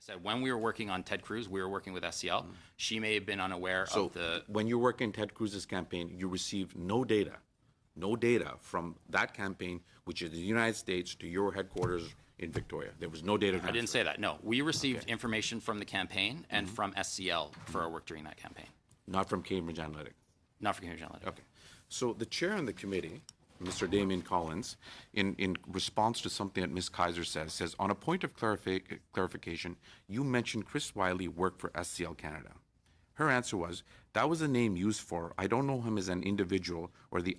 said, when we were working on Ted Cruz, we were working with SCL. She may have been unaware of the... when you work in Ted Cruz's campaign, you received no data from that campaign, which is the United States, to your headquarters in Victoria. There was no data transfer. I didn't say that. No, we received information from the campaign and from SCL for our work during that campaign. Not from Cambridge Analytica. Not for Cambridge Analytica. Okay. So the chair on the committee, Mr. Damien Collins, in response to something that Ms. Kaiser says, on a point of clarification, you mentioned Chris Wiley worked for SCL Canada. Her answer was, that was a name used for, I don't know him as an individual or the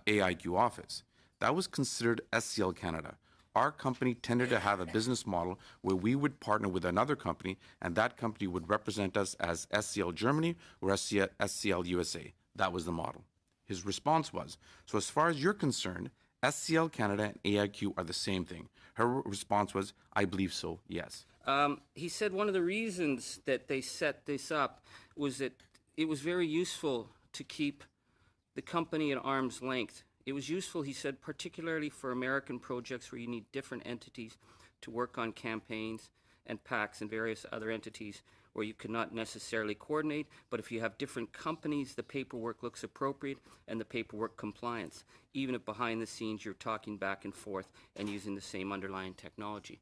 AIQ office. That was considered SCL Canada. Our company tended to have a business model where we would partner with another company, and that company would represent us as SCL Germany or SCL USA. That was the model. His response was, so as far as you're concerned, SCL Canada and AIQ are the same thing. Her response was, I believe so, yes. He said one of the reasons that they set this up was that it was very useful to keep the company at arm's length. It was useful, he said, particularly for American projects where you need different entities to work on campaigns and PACs and various other entities where you cannot necessarily coordinate, but if you have different companies, the paperwork looks appropriate and the paperwork compliance, even if behind the scenes you're talking back and forth and using the same underlying technology.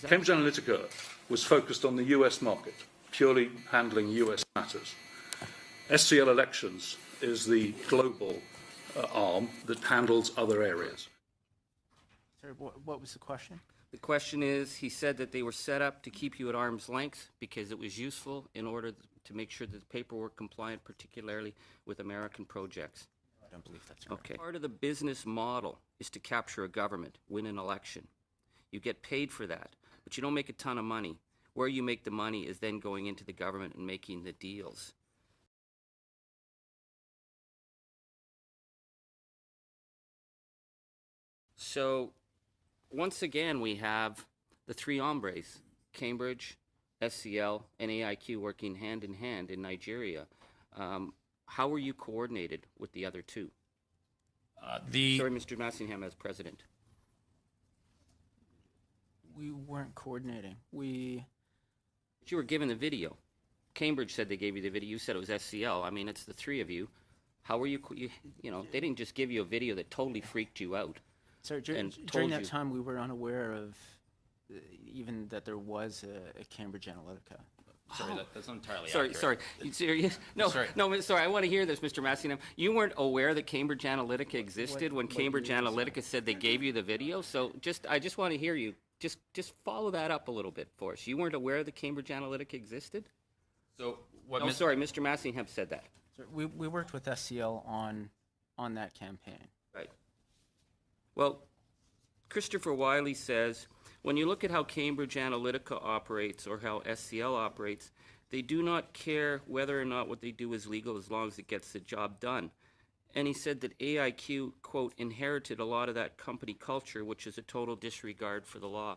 Cambridge Analytica was focused on the US market, purely handling US matters. SCL Elections is the global arm that handles other areas. Sorry, what was the question? The question is, he said that they were set up to keep you at arm's length because it was useful in order to make sure that the paperwork compliant, particularly with American projects. I don't believe that's correct. Okay. Part of the business model is to capture a government, win an election. You get paid for that, but you don't make a ton of money. Where you make the money is then going into the government and making the deals. So, once again, we have the three hombres, Cambridge, SCL, and AIQ working hand in hand in Nigeria. How were you coordinated with the other two? Sorry, Mr. Massingham as president. We weren't coordinating. But you were given the video. Cambridge said they gave you the video. You said it was SCL. I mean, it's the three of you. How were you know, they didn't just give you a video that totally freaked you out. Sorry, during that time, we were unaware of even that there was a Cambridge Analytica. Sorry, that's not entirely Sorry, accurate. sorry. You serious? No, Sorry. no, sorry. I want to hear this, Mr. Massingham. You weren't aware that Cambridge Analytica existed when Cambridge Analytica said they gave you the video? So I just want to hear you. Just follow that up a little bit for us. You weren't aware that Cambridge Analytica existed? So what? No, sorry, Mr. Massingham said that. So we worked with SCL on that campaign. Right. Well, Christopher Wiley says, when you look at how Cambridge Analytica operates or how SCL operates, they do not care whether or not what they do is legal as long as it gets the job done. And he said that AIQ, quote, inherited a lot of that company culture, which is a total disregard for the law.